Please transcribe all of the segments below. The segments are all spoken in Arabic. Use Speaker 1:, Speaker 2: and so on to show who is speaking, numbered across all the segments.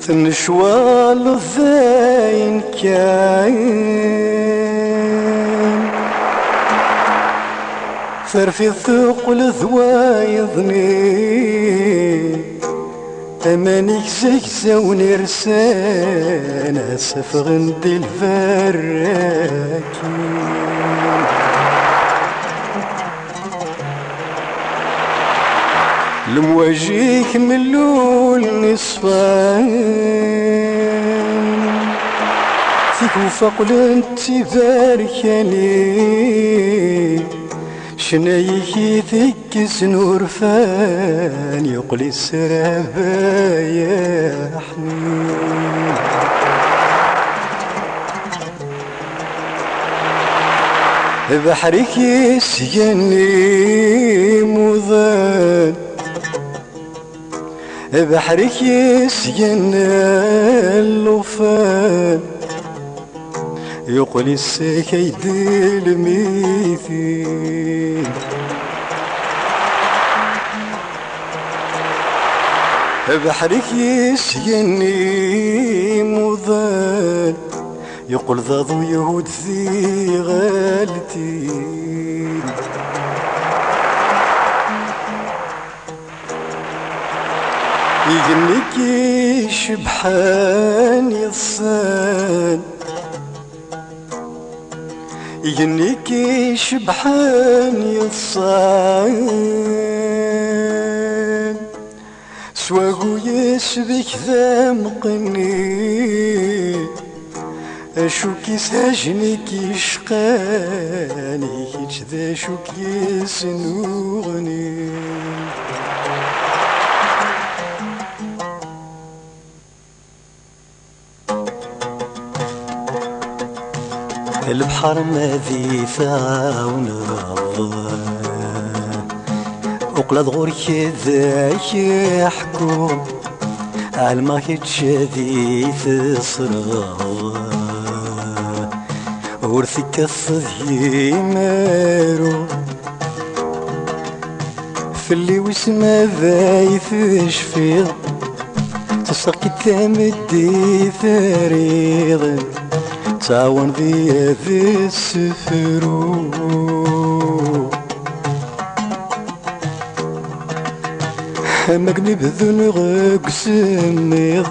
Speaker 1: نشوال الذين كاين ثرفي ثقل ذوايضني أمانيك زكزاوني رسان أسفغن دي الفراكين المواجيك ملول نصفان فيك وفقل انتي باركاني شنايكي ذيك سنور فان يقلي السرابة يا حنين بحرك يسجني مضان بحرك يسجني اللوفان يقلي السكيد الميثين بحرك يسجني مضان يقول ضاضو يهود ذي غالتين يجنيك شبحان يصان يجنيك شبحان يصان سواقو يسبك ذا مقني أشوك يسهجنيك يشقاني كيش ذا شوك يسنوغني البحر ماذي ثاون وقلد غورك ذاك يحكم عالما كتشادي تصرغ ورثك الصدي مارو في اللي وسما ذايف شفيض تسقي تمدي فريض تعاون ذي السفرو مقنب ذنغك سميض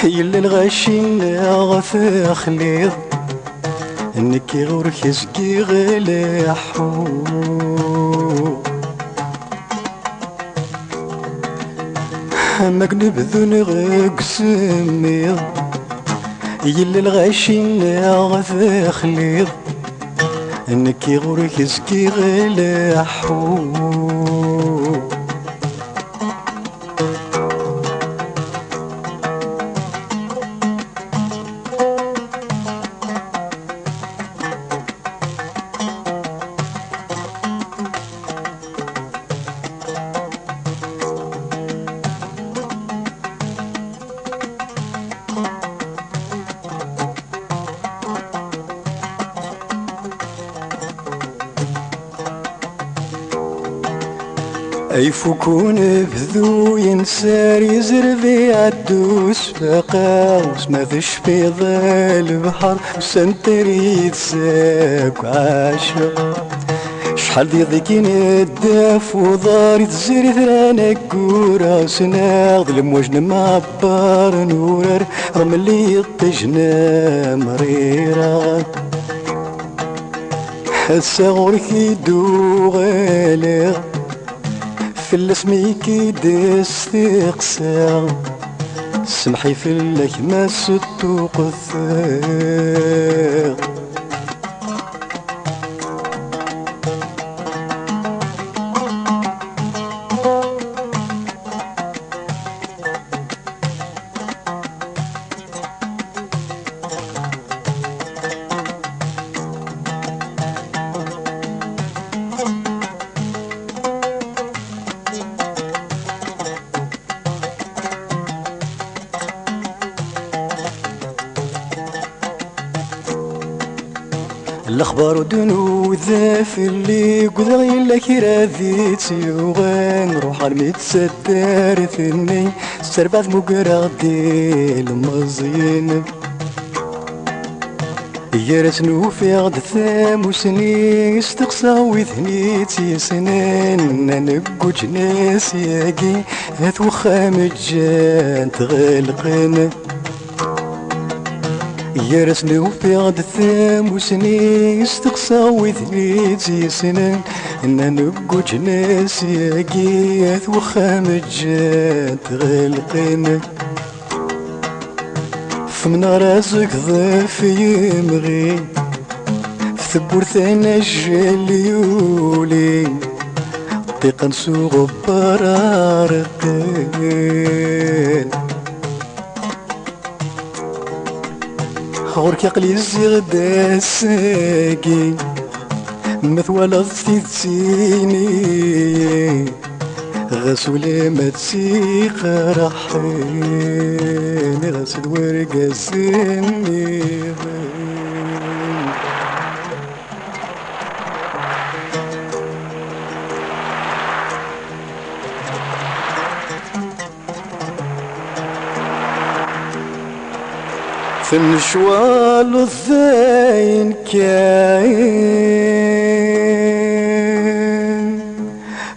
Speaker 1: يلا الغاشين غفا خليض انكي غورك يسقي غلاحو مقنب ذنغك سميض يلا الغاشين غفا خليض انكي غورك يسقي غلاحو يفكون بذو ينسار يزربي عالدوس فقاوس ما فيش في ظل البحر وسنتري يتساك وعاشق شحال دي ضيكين الداف وضاري تزري ثرانا كورا سناغ الموج نمعبر نورر رملي الطجنا مريرا هسا غورك يدو غالغ في الاسمي كيدس تقسى سمحي في اللك ما ستو قثاق الاخبار ودنو ذاف اللي قدر الا كي ذي تيوغان روح المتستر ثني سربات مقراضي المزين يرسنو في غد ثام وسني استقصى وثني تيسنان نقو جناس ياقي هات وخام الجان تغلقن يرسنو في غد ثام وسني استقصى وثني تيسنان نقو جناس ياقي هات وخام الجان تغلقن فمن راسك ضيف يمغي في ثبور ثانا الجليولي طيقا نسوق برارقين غورك يقلي الزغدا الساقي مثوالة تيتيني غسولي ما تسيق رحيني غسل ورقة سني في الشوال الثاين كاين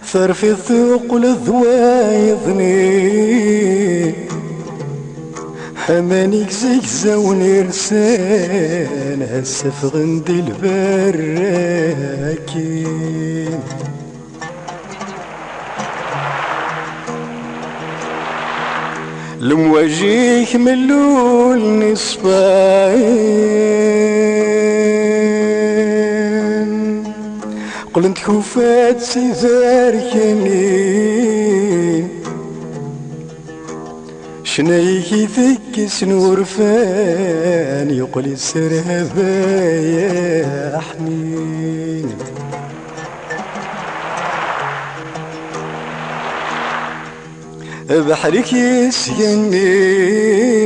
Speaker 1: ثرفي الثقل ذوايضني حمانيك زيكزا ونرسان هالسف غندي البراكين لمواجيك ملول نصفاين قلنت كوفات سيفاركني شنايكي ذك سنور فان يقول السرهبا يا حنين بحرك يسجني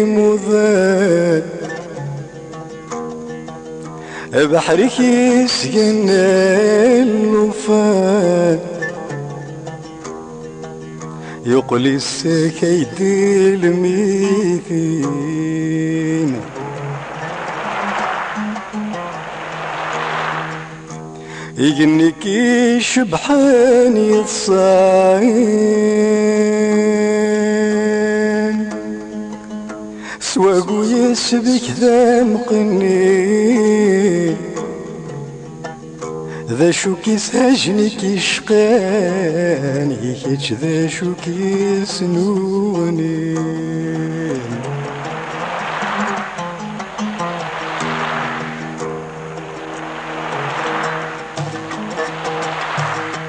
Speaker 1: مضاد بحرك يسجن الوفاد يقول السكيد الميثين يجنك شبحان يصاين سواقو يسبك ذا مقني ذا شو كيس هجني كيشقان يكيش ذا شو كيس نوني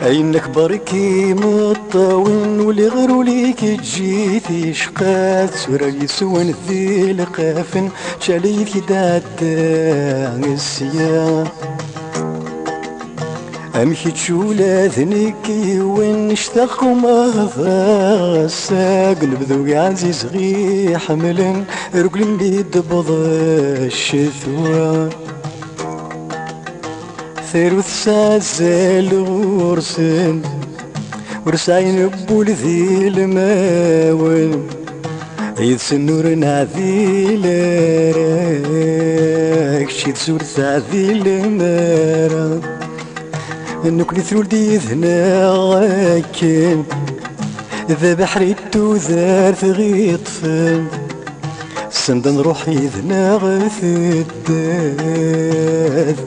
Speaker 1: عينك بركي مطاون ولي غيرو ليك تجيتي شقات سورة يسون ذي لقافن شاليت كداد السيا أمشي تشولا ذنكي وين اشتاق وما الساق نبذو عزيز غي حملا رجل بيد بض الشثوى ثيرو ثسازل ورسن ورساين بول ذي الماون يدسن نور نعذي لراك شي تزور ثعذي المارا نكني ثرول دي ذنا غاكين ذا بحري توذار ثغيطفن سندن روحي ذنا غثداد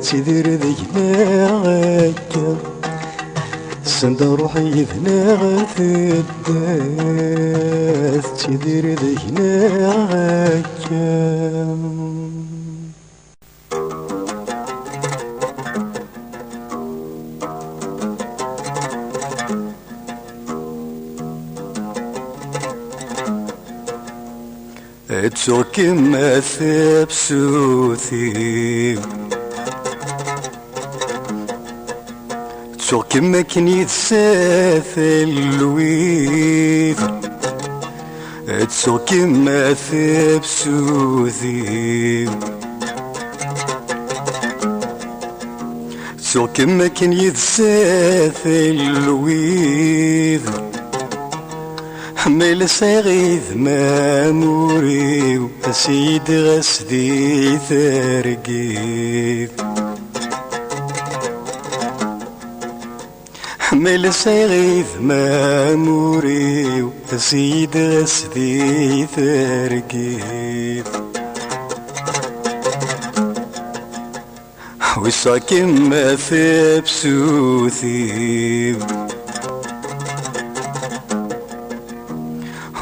Speaker 1: تيدير ذينا غاكا سندن روحي ذنا غثداد تيدير ذينا غاكا تسوق ما ثبسوثي تسوق ما كني تساث اللويث تسوق ما ثبسوثي ويسوق كما كان يتساث الويذ حمل صغيث ماموري وسيد غسدي ثرقيث حمل صغيث ماموري وسيد غسدي ثرقيث ويساكن ما في بسوثي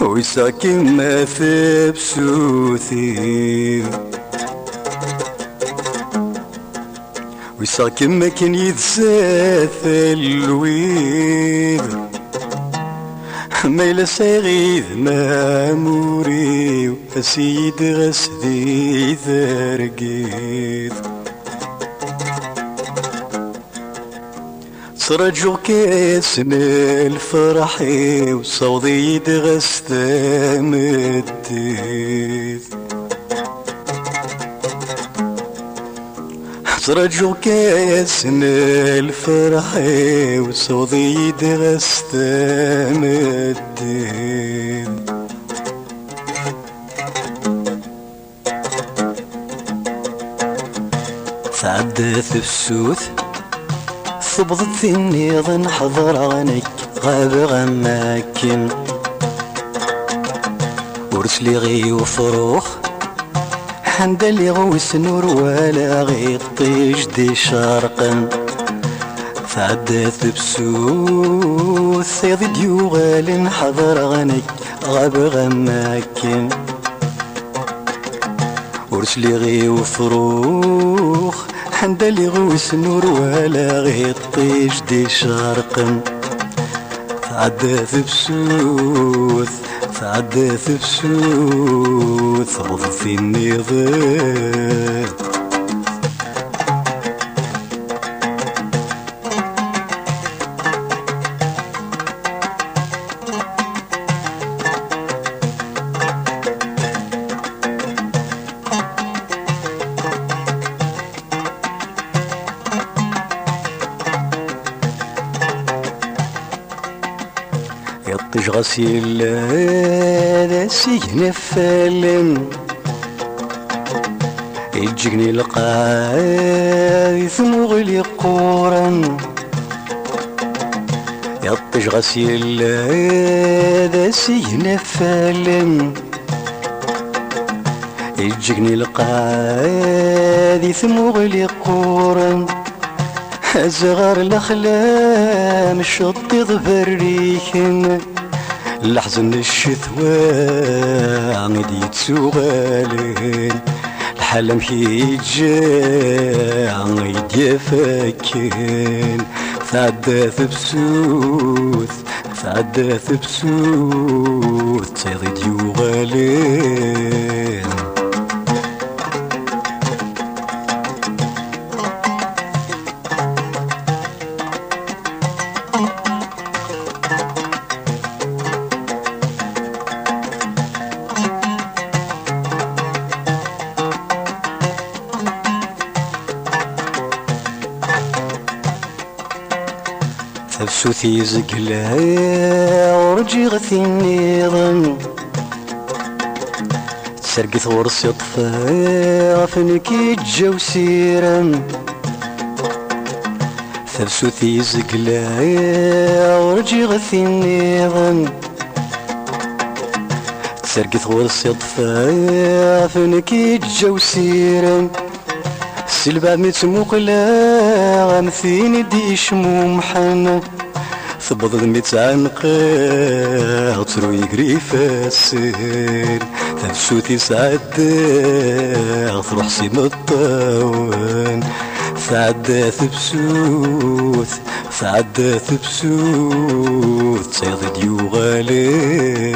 Speaker 1: ويساكن ما في بسوثي ويساكن ما كان يتساث الويذ ميل صغيث ماموري وسيد غسدي ثرقيث سرجو كاسن الفرحي وصوضي يدغس مديث سرجو كاسن الفرحي وصوضي يدغس مديث تعدث بسوث ثبضت في النيض حضر غنك غاب غماكن ورسلي غي وفروخ حندلي غوس نور ولا غي طيش دي شرقا تعدث بسوث يضي ديوغال حضر غنك غاب غماكن ورسلي غي وفروخ حندلي غوس نور ولا غي طيش دي شرقا تعدث بسوث تعدث بسوث غض في النظام يطش غسيل هذا سجن فالن يجيني القاعد ثم غلي قورا يطش غسيل هذا سجن فالن يجيني القاعد ثم غلي قورا أزغر الأخلام الشط ظفريكن الحزن الشتوى عمد يتسوغالين الحلم هيجا عمد يفكين تعدث بسوث تعدث بسوث تيضي ديوغالين تفسوثي زقلا ورجي غثي النظام تسرقث ورص يطفى غفنكي تجاو سيرا تفسوثي زقلا ورجي غثي النظام تسرقث ورص يطفى غفنكي تجاو سيرا سلبا متموقلا غمثين ديش ممحن ثبض متعنقا ترو يقري فاسين تفسوتي سعدا تروح سيم الطاون تعدث بسوث تعدث بسوث تصيد ديوغالين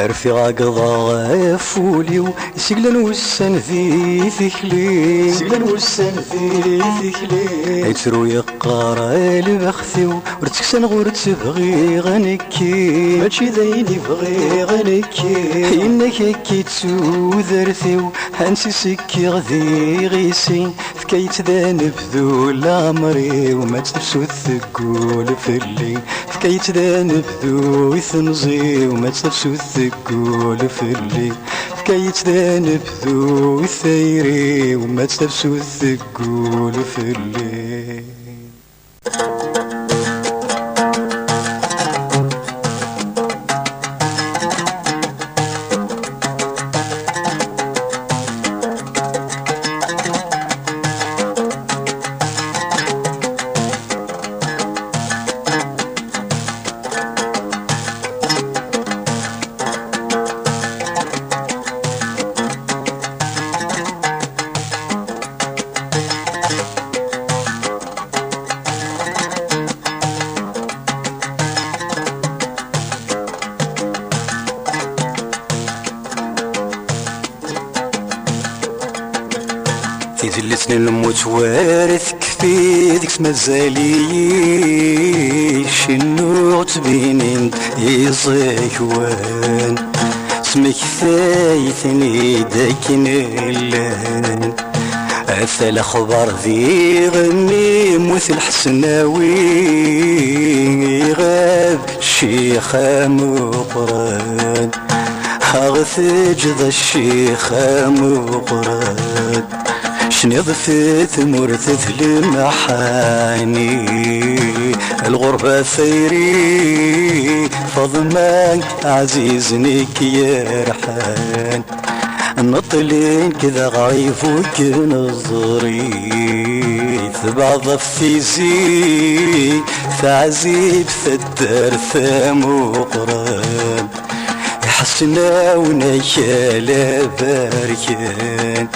Speaker 1: رفيع قضاء فوليو سقلن وسن ذي ثكلي سقلن وسن ذي ثكلي يترو يقارا البخثيو ورتكسن غور تبغي غنكي ماشي ذيني بغي غنكي إنك كي تسوذرثيو هانسي سكي غذي غيسي فكيت ذا نبذو لامري وما تنسو الثقول فلي فكيت ذا نبذو ثنزي وما تنسو الثقول فلي فكيت ذا نبذو ثيري وما تنسو الثقول فلي تجلسني المتوارث كفي ذيك مازاليش النوع تبينين يزيكوان سمك ثايثني داك نيلان أثال أخبار ذي غني موث الحسناوي غاب الشيخ مقران هاغث جذا الشيخ مقران شنضفت مرثث لمحاني الغربة ثيري فضمان عزيزني يرحان نطلين كذا غايف وكنظري ثبعض في زي ثعزيب ثدر ثمقران يحسنا ونيالا باركان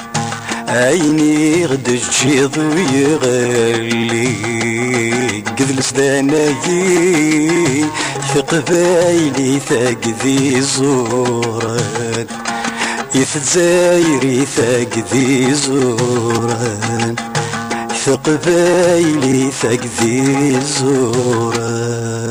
Speaker 1: عيني غد الجيض ويغلي قذل سداناي في قبايلي ثاقذي زوران يتزايري ثاقذي زوران في قبايلي ثاقذي زوران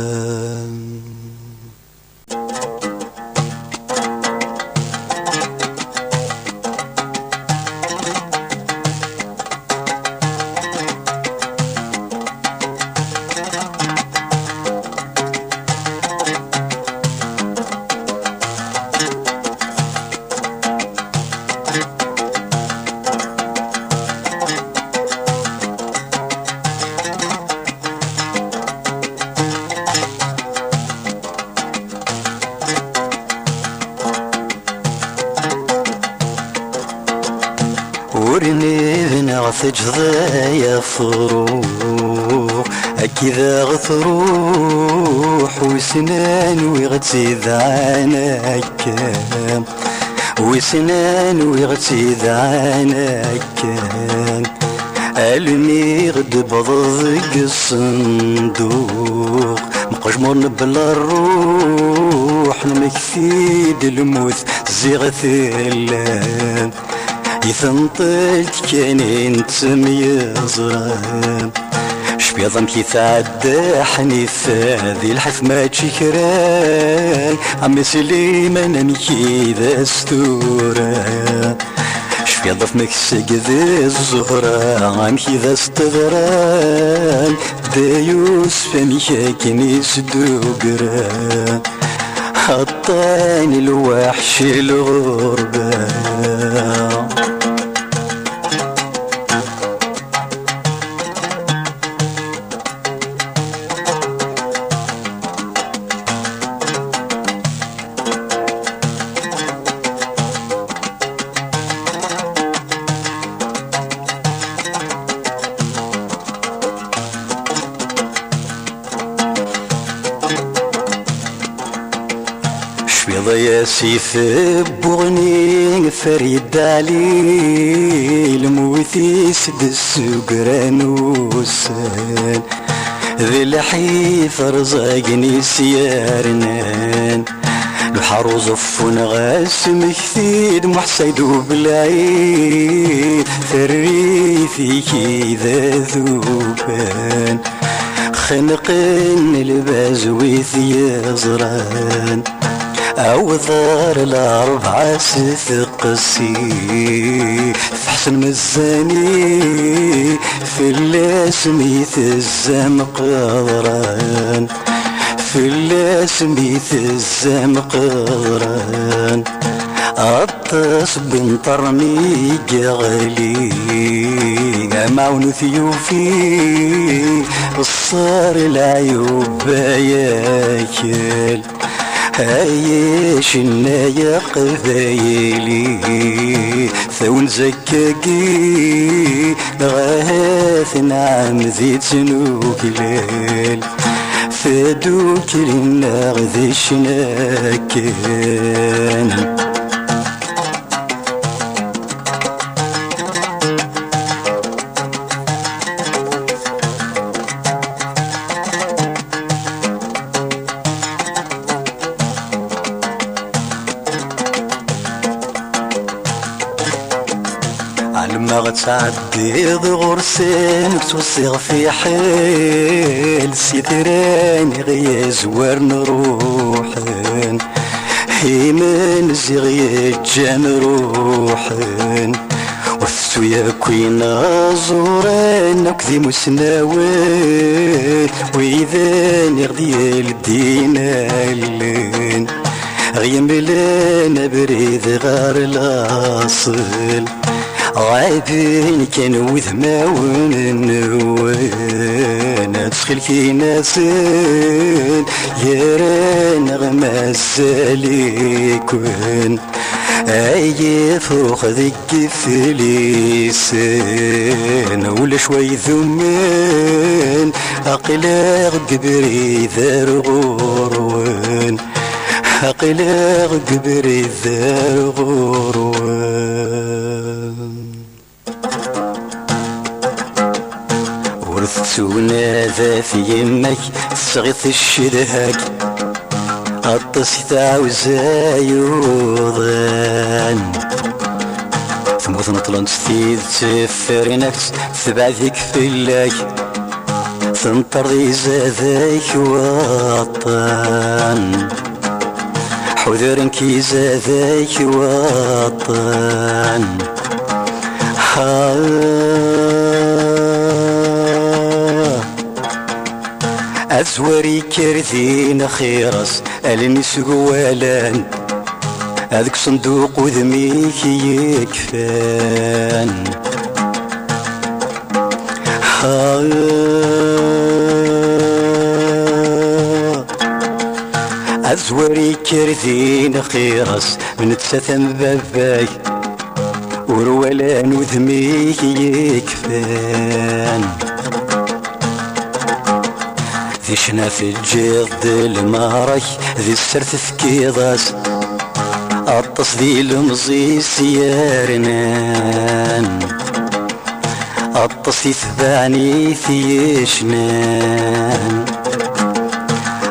Speaker 1: ورني بنغث جضايا فروح أكذا غثروح وسنان ويغتيذ عناك وسنان ويغتيذ عناك ألمي غد بضضق الصندوق مقجمر بلا الروح المكثيد الموت زيغث اللام يثنطلت كانين تميزران شبيض مكي تعدى حنيفة ذي الحث ما تشكران عمي سليمان مكي ذا ستوران شبيض مكسق ذي الزهرة عمكي ذا استغران دا يوسف مكي كنيس دوقران حطاني الوحش الغربة يا سيف بغني فريد علي الموثي سد السكران وسان ذي الحيف رزقني سيارنان الحر زفون غاسم كثير محسيد وبالعيد ثري كذا ذوبان خنقن الباز ويثي زران أوضار الأربعة ستقسي في حسن مزاني في اللاسميث الزمق غران في اللاسميث الزمق غران أطس بنطرني قغلي معون ثيوفي الصار العيوب ياكل عايش النايا قبايلي ثون زكاكي غاث نعم ذي تنوك ليل فادوك لنا غذي شناكن لما غتعدي غرسانك توصيغ في حيل سيتراني غيا زوار نروحن هيمن زيغي جان روحن وثو يا كوينا زوران وكذي مسناوين وإذا نغدي الدينالين غيا ملانا بريد غار الأصل عايبين كانوا وذماون النوان ادخل كي ناسين يا نغمة الساليكون اي فوق ذيك في لسان ولا شوي ذمان اقلاغ قبري ذار غروان اقلاغ قبري ذار غروان ورثتونا ذا في يمك صغيث الشدهاك الطس تعوز يوضان ثموث نطلن ستيد تفرينك تبعثك في الله تنطري زاذاك وطن حذر كي زاذاك وطن أزوري كرثين خيرس ألنس قوالان هذاك صندوق وذميك يكفان أزوري كرثين خيرس من تسثم باباك ورولان وذميك يكفان ذي شنا في الجيض المارك ذي السرث في كيضاس أطس ذي المزي سيارنان أطس يثبعني في شنان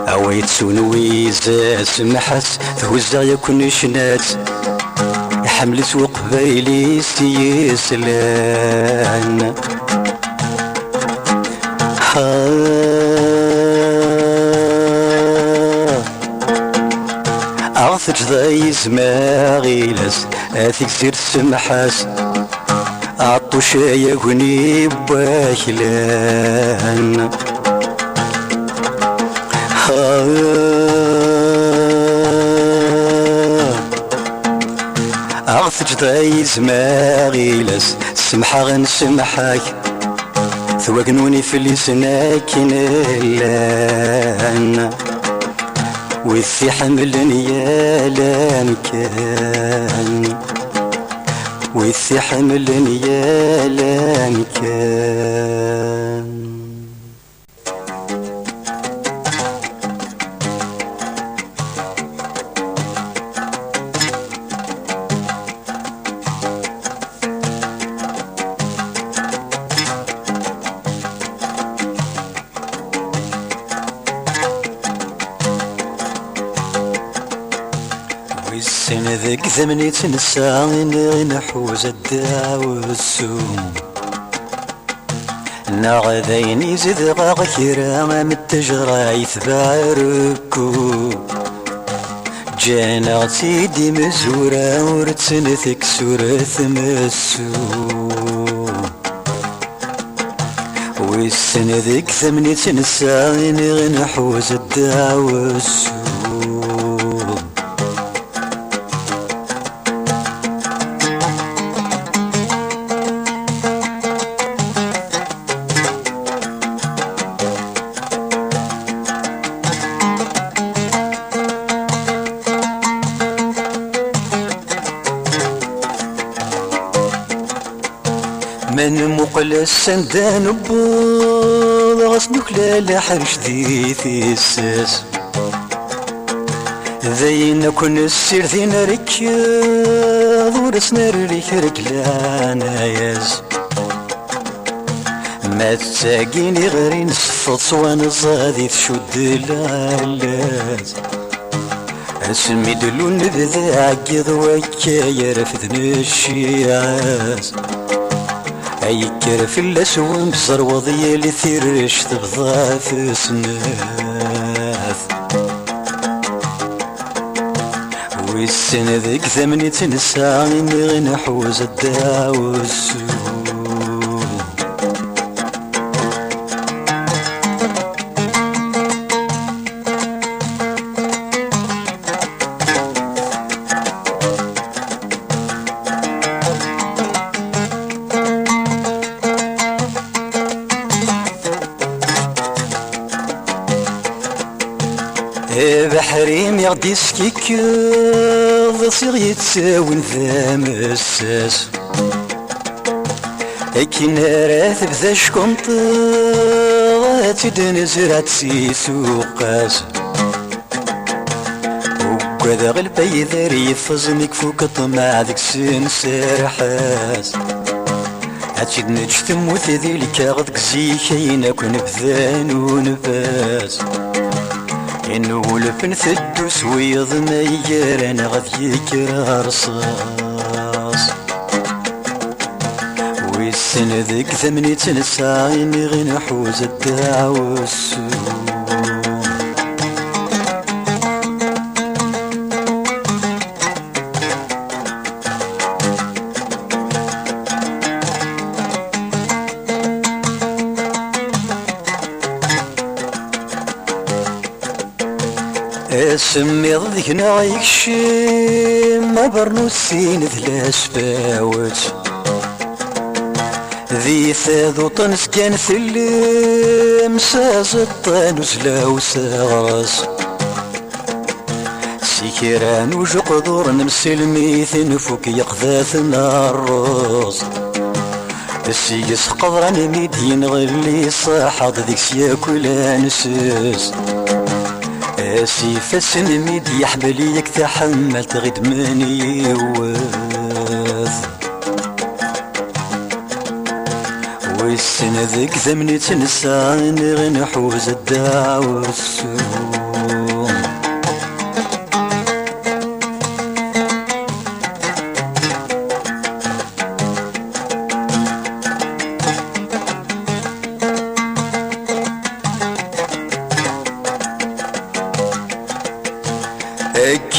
Speaker 1: أويت سونوي زاس محس ثوزا يكون شنات يحمل سوق بايلي سيسلان أعثج ذي زماغيلس أثيك زير السمحاس أعطو شايا غني باكلان أعثج ذي زماغيلس سمحا غنسمحاك ثوقنوني في لسناكن اللان وثي حملني يا لامكان وثي حملني يا لامكان ويسن ذيك ثمني تنسى نحوز الدعوة والسوم نغذيني زد غاكرا من التجرى يتبع ركو جانا سيدي مزورة ورتسنثك سورة مسو ويسن ذيك ثمني تنسى نحوز الدعوة والسوم من مقل السندان بوض غصنك لا حرش ذي ثيساس ذين كن السير ذين ركض ورسنا ريك رجلانا ياز ما تساقيني غير نصفط صوان صادي تشد العلاز اسمي دلو نبذا عقيض وكايا رفذن الشيعاز اي كرف اللسوم بصر وضي اللي ثيرش تبضى في سناث والسنة ذيك ثمني تنسى اني نحوز الدعوة والسوم بحريم يغدي سكيكيض صيغ يتساون ذا مساس اكي نارات بذا شكنطا تدنزرع تسيسو قاس وكذا غلبي ذاري يفزنك فوق طمع ذيك سنسار حاس هاتشد نجتم وثذيلك غدك زيكينا كون بذان ونفاس إنو لفن ثدو سويض ميار أنا غذيك رصاص ويسن ذيك ثمني تنسى إني غير حوز الدعوة والسوم اسمي ضيك نعيك شيم ما برنوسين ثلاث فاوت ذي ثاذو طنس كان ثلم ساز الطانوس لاو ساغرس سيكيران وجقدور نمسلميث نفوك يقذاث الرز السيس قدران ميدين غلي صاحض ذيك سياكل انسس اسي فسن ميد يحبليك تحمل تغيد من يوث والسن ذيك ذمني تنسى اني نحوز الدعوة والسوم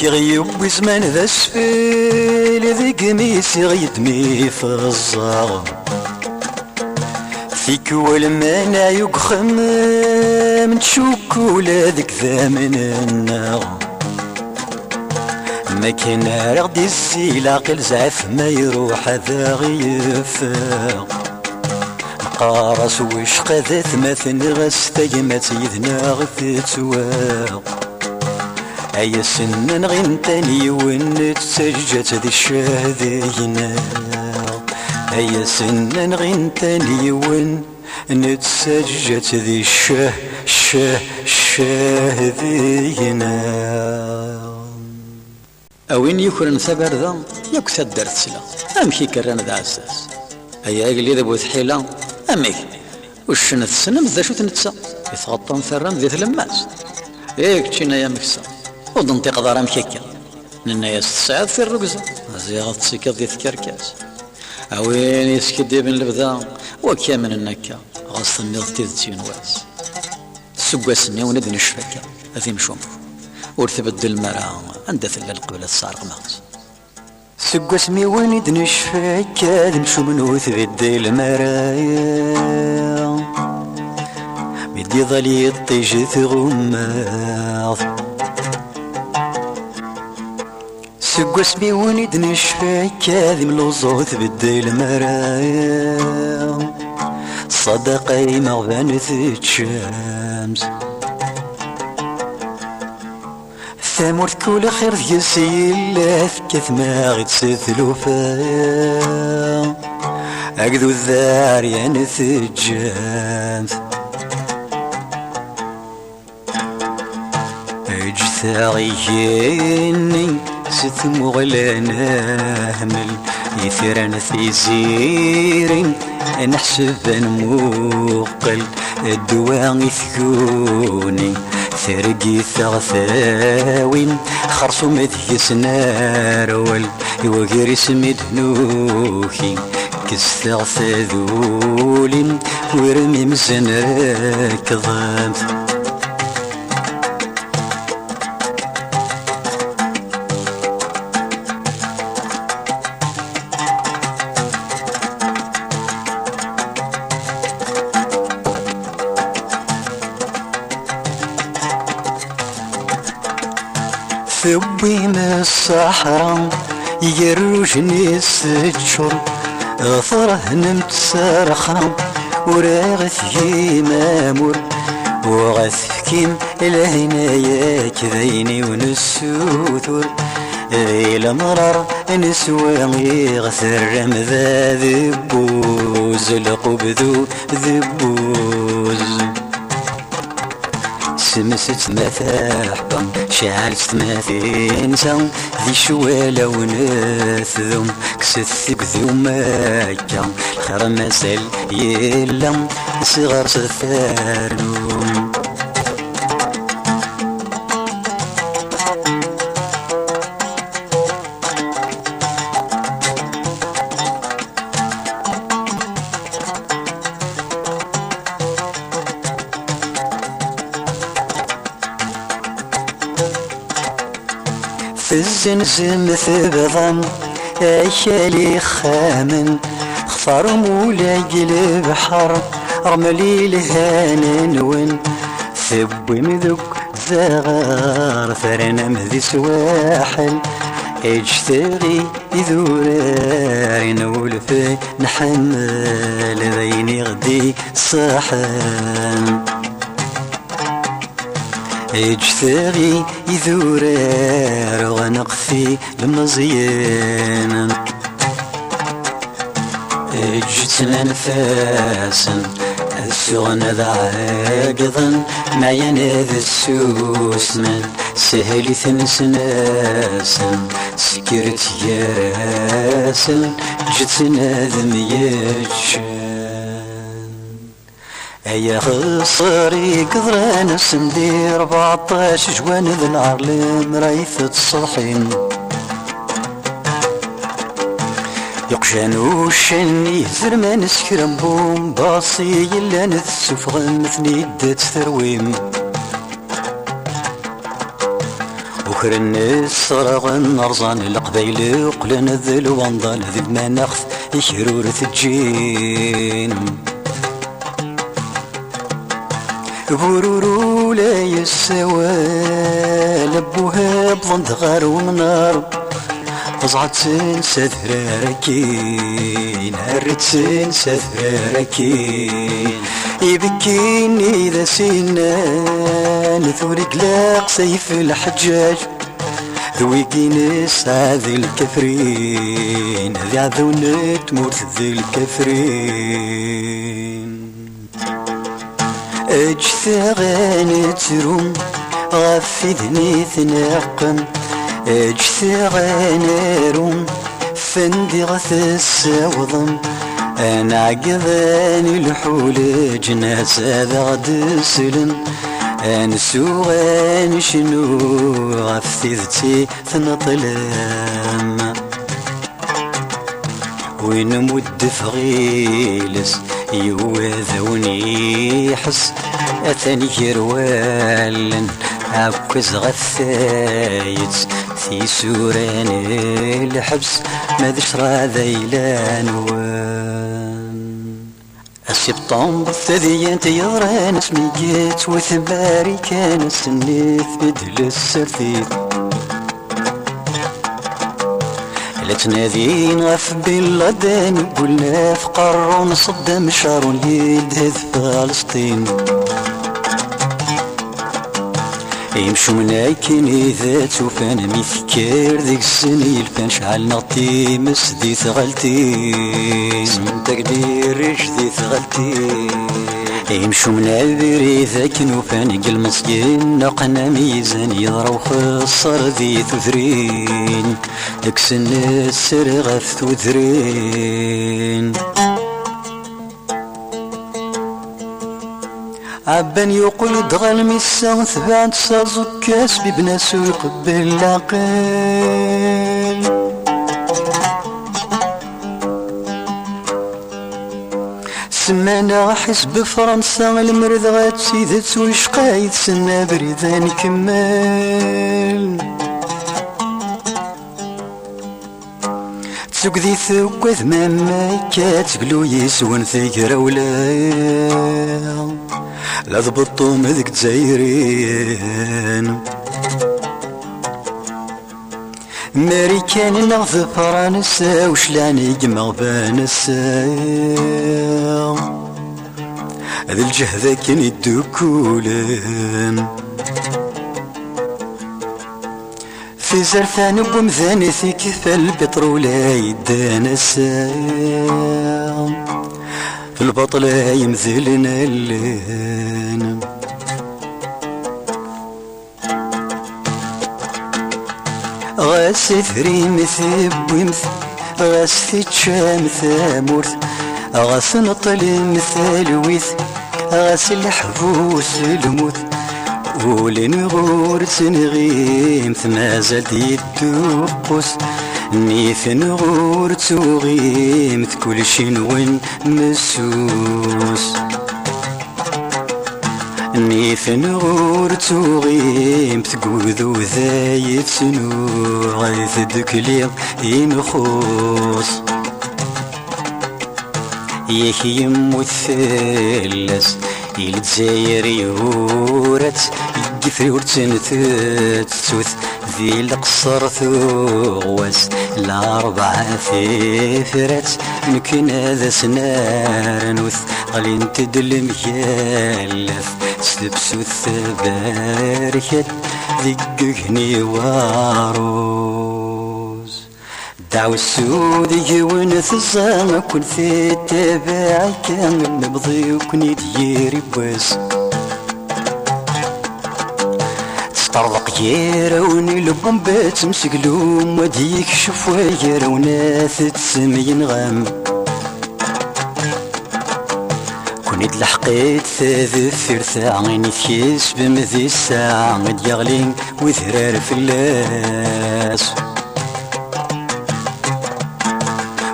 Speaker 1: كي غيوب زمان ذا سفيل ذي قميسي غيدمي في الزار فيك والمانا يقخم تشوكولا ذيك ذا من النار ما كان رغدي الزيل عقل زعف ما يروح هذا غيفاق قارس وش قذات مثل غس تجمت يذنا غثتواق أي سنن غين تاني ونتسجت ذي الشاذينا أي سنن غين تاني ونتسجت ذي الشاذينا أوين يكون ثبر ذا يك سدرت سلا أمشي كران ذا أساس أي أقلي ذا بوث حيلا أمي وش نتسنم ذا شو تنتسا يتغطى مثرم ذي ثلماس إيك تشينا يا مكسا ودنطيق دارا مكيكا
Speaker 2: لنا يستسعد في الرقزة زيغة تسكض دي تكركاس أوين يسكدي بن البدا وكامن النكا غصت النظ تيزتين واس سقاسني وندن الشفكة أثيم شومر ورتبدل المرا عند ثل القبلة الصارق مغز
Speaker 1: سقاسمي وندن الشفكة نمشو منو تبدل المرايا بدي ظلي طيج غماض سقاسمي وندن الشفكة ذي ملوزو تبدل المرايا صدقي مغبانة الشمس ثمرت كل خير ديالسي اللات كثما غيت ستلوفا أقدو الذار يانث الجامس اجثاغيني ستمغلنا همل يثيران في زيرين نحسب نموقل الدواء يثكوني ثرقي ثغثاوين خرصو مذيس نارول يوغير اسمي دنوكي كستغث ذولين ورمي مزن راكضامت ثوبي من الصحراء يروجني السجر غفره نمت سرخا وراغث مامور وغث كيم الهنايا كذيني ونسوثر إلى مرر نسوى غثر مذا ذبوز لقبذو ذبوز سمست مثاحبا شعلت مثينسا ذي شوالة ونثذم كست ذو ماكا الخير مسال يلم صغار سفارنوم في الزنزم ثبضم أشالي خامن خفر مولاي البحر رملي الهان وين ثبوي مذوك زغار ثرنا مذي سواحل اجتغي ذورار نولف نحمل ذيني غدي صحن اجتغي ذورار ونقفي المزيان اجتنا نفاسا السغن ذا عاقضا معين ذا السوسن سهلي ثنسناسا سكرت ياسا جتنا ذم يجشان ايا خصري قدران سندي 14 جوان ذا النهار لمرايث الصحين يقشان وشني زرمان سكرم بوم باصي يلا نتسفغ مثني دات ثرويم وخر الناس صراغ نرزان القبيل قلنا ذل وانضال ذب ما ناخذ يشرور الجين بورورو لا يسوى لبوها بظند غار ومنار فزعت سنسى ذراركين هرت سنسى ذراركين يبكيني ذا سنان ذوري قلاق سيف الحجاج ذويقي نسعى ذي الكفرين ذي عذون تموت ذي الكفرين اجثغان تروم غفذني ثناقم اجثغان روم فندي غث السوضم انا عقذاني الحول جناس هذا غد سلم انسو غنشنو غف تيذتي تنطلم وين مد فغيلس يوذوني حس اثني يروالن عكز غثايت في سوران الحبس ما ذشرى ذيلان السبطان بالثديان تيضران سميجيت وثباري كان سنيث بدل السرثيث لا تنادين غف بالغدان قلنا في قرون صدام شارون يدهذ فلسطين يمشو منايكين إذا توفان ميثكير ذيك السنين الفان شعل نغطي مسدي ثغلتين تقدير جدي ثغلتين يمشو منابر إذا كانوا فان قل مسكين نقنا ميزان يضرو خصر ذي تثرين ذيك سن السرغف تثرين عبان يقول دغل ميسا ثبات سازوكاس ببناسو يقبل العقل سمانا حسب فرنسا المرض غات سيدت وشقايد سنا بريدان كمال تسوق ذي ثوكث ماما كاتقلو يسون ثيكرا ولا لا ضبطو مذك تزايرين ماريكان نغذ فرنسا وشلاني جمع بانسا هذا الجهد كان يدوكولن في زرفان ومذان في كيف البترولة يدانسا في البطلة يمثلنا اللين غاس ثري مثب ومثل غاس تشام ثامورث غاس نطل مثال ويث غاس الحبوس الموت ولين غور تنغيم ثما زاد يدوقس نيث نغور توغيم كل شي نوين مسوس نيث نغور توغيم تقوذو ذايد سنو غايث دكليغ ينخوص ياكي يمو الثلس يلتزاير يورت يقفرور تنثوث ذي القصر ثغوس الأربعة ثيثرت نكن هذا سنار نوث غلين تدل ميالف تلبسو الثباركت ذققني واروز دعوة السودية ونث الزامة كن في التباعي كامل نبضي وكني ديري بوس تطرق يراوني البومبات مسقلوم وديك شفوية وناث تسمين غام كونيد لحقيت ثاثر ثاعيني ثيس بمذي الساعة غد يغلين وذرار في اللاس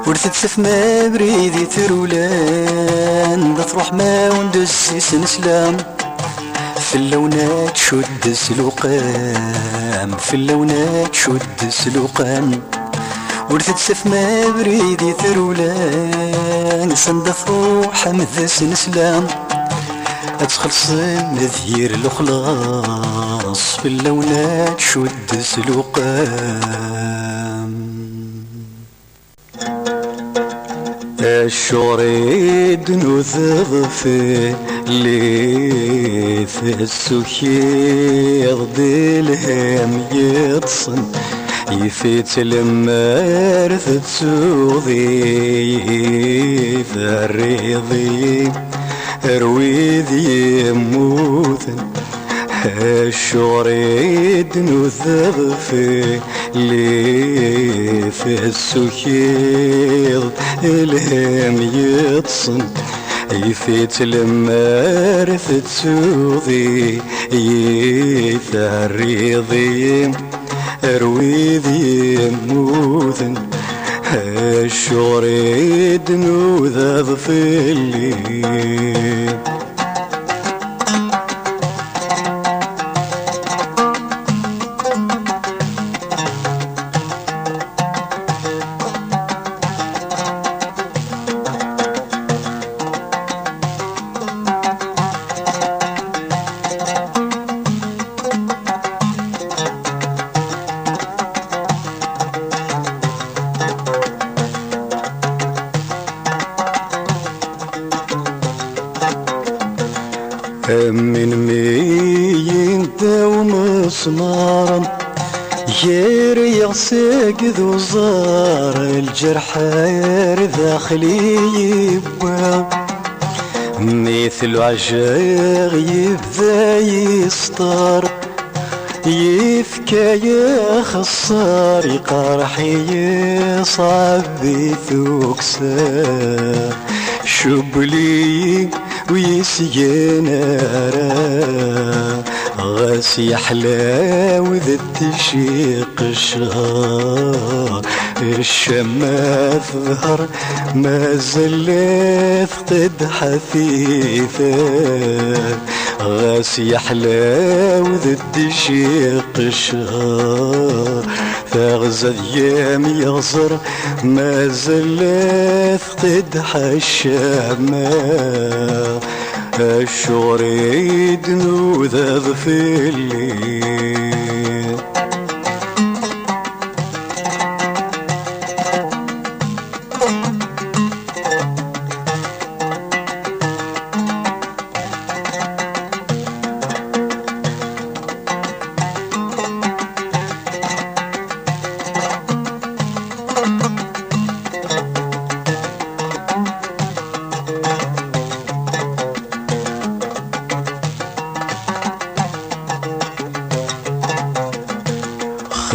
Speaker 1: ورثت ما بريدي ترولان تروح ما وندسي سنسلام في اللونات شد سلوقام في اللونات شد سلوقام ورثت ما بريدي ترولان صندف روح مذس نسلام اتخلص مذير الخلاص في اللونات شد سلوقام الشريد نثغفي لي في السخير ديلهم يتصن يفيت المارث تسوضي فريضي رويد يموثن الشريد نثغفي لي في السخير الهم يتصن يفيت المار تسوضي يثريضي أرويذي موذن الشوريد نوذذ في الليل من مين دوم صنارا يري يغسق ذو زار الجرح داخلي يبوى مثل عشاق يبدا يسطر يفكى يخسر يقرحي يصعب ثوكسار شبلي ويسينارا غاس يحلى وذا تشيق الشهر الشماث ظهر ما زلت قد حثيثا غاس يحلى وذا تشيق الشهر فغزة ايام يغزر ما زلت قد حشامة الشغر يدنو ذا في الليل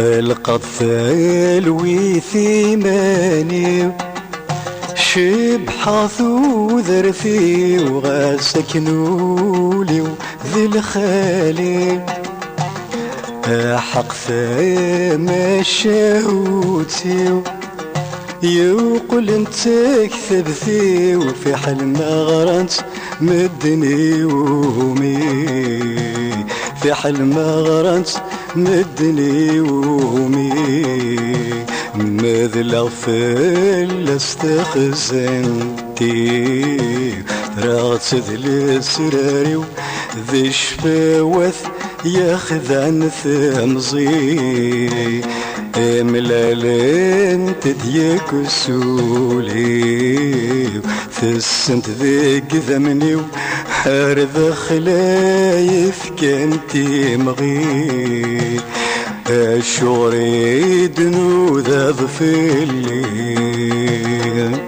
Speaker 1: خلقت ثلوي ثماني شبحث وذرثي وغاسك نولي وذي الخالي حق ثما شهوتي يقول انت كذبتي وفي حل ما غرنت مدني ومي في حل ما غرنت مدني ومي مذ الغفل استخزنتي رغت ذي السراري وذي الشفاوث ياخذ عن ثمزي ملالين تديك السولي ثسنت ذيك ذمني وهارذ خلايف كنتي مغي الشغر يدنو ذا في الليل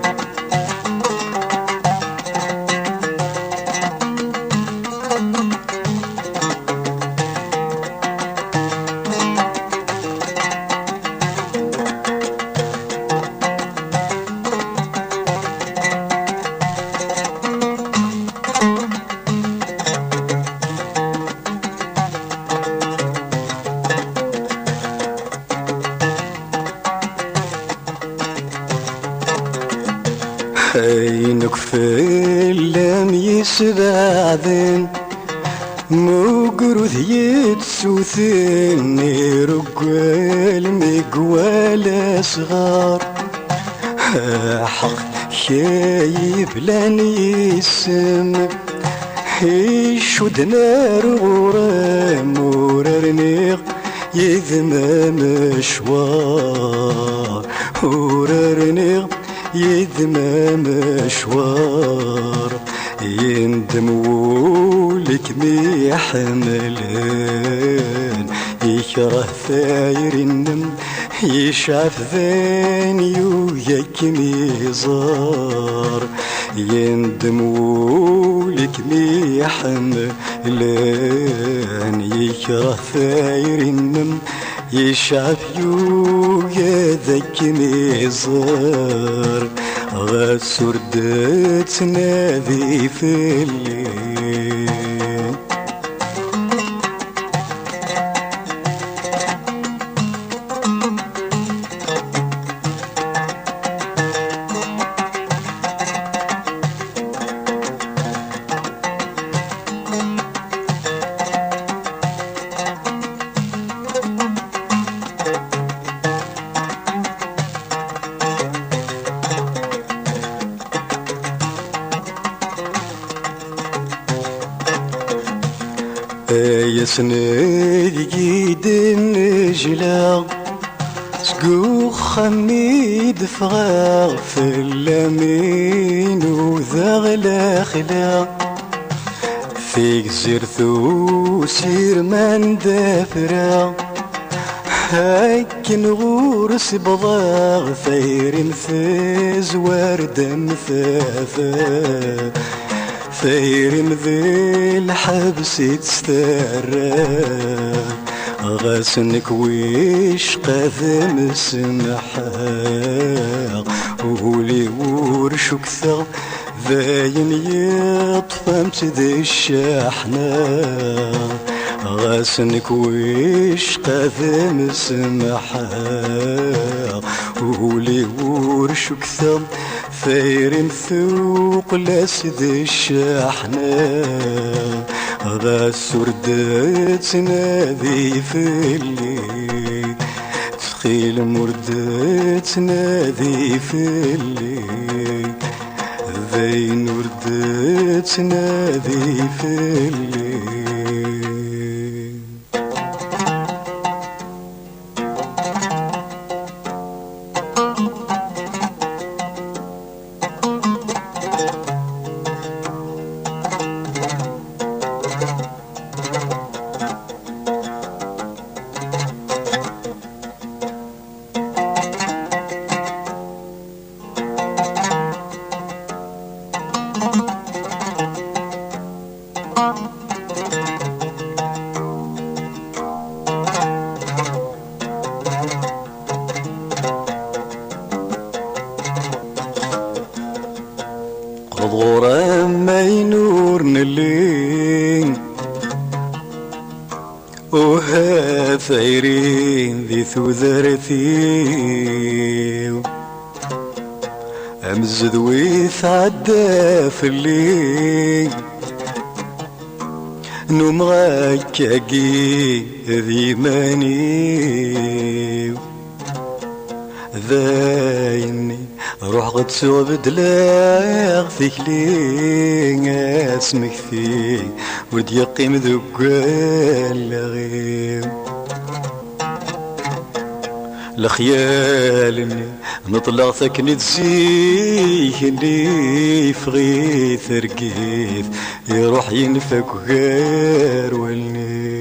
Speaker 1: عينك في اللام يسبعذن مقرث يتسوثن رقال مقوال صغار حق خايب لن يسم يشود نار غرام وررنيغ يذمى مشوار وررنيغ يذمى مشوار يندم ولك ميحملان يكره ثاير النم يشعف ثاني وياك ميزار يندم ولك ميحملان يكره ثاير النم يشعف يويا ذاك ميزار غاس وردت تنادي في الليل. يا سنيد جيد النجلة سقوخ خميد فغاغ في اللمين وذاغ الأخلاق فيك زرثو سير من دافرة هاك نغورس بضاغ ثير مثاز ورد مثاثا ثير مذي الحبس تسترى غاسنك ويش قاذم سمحاق وولي ورشو كثر ذاين يطفمت ذي الشاحنة غاسنك ويش قاذم سمحاق وولي ورشو كثر ثير مثوق لاسد الشاحنة غاس وردت تنادي في الليل تخيل مردت تنادي في الليل ذين وردت تنادي في الليل. غورا ما ينور الليل وها ثايرين ذي ثوذرتي امزد ويتعدى في الليل نوم غاكاكي ذي ماني ذايني روح غد سوى بدلاغ فيك لين اسمك فيه ود يقيم ذقال لغيم لخيالني نطلع ثكني تزيه اللي فغيث رقيث يروح ينفك غير ولني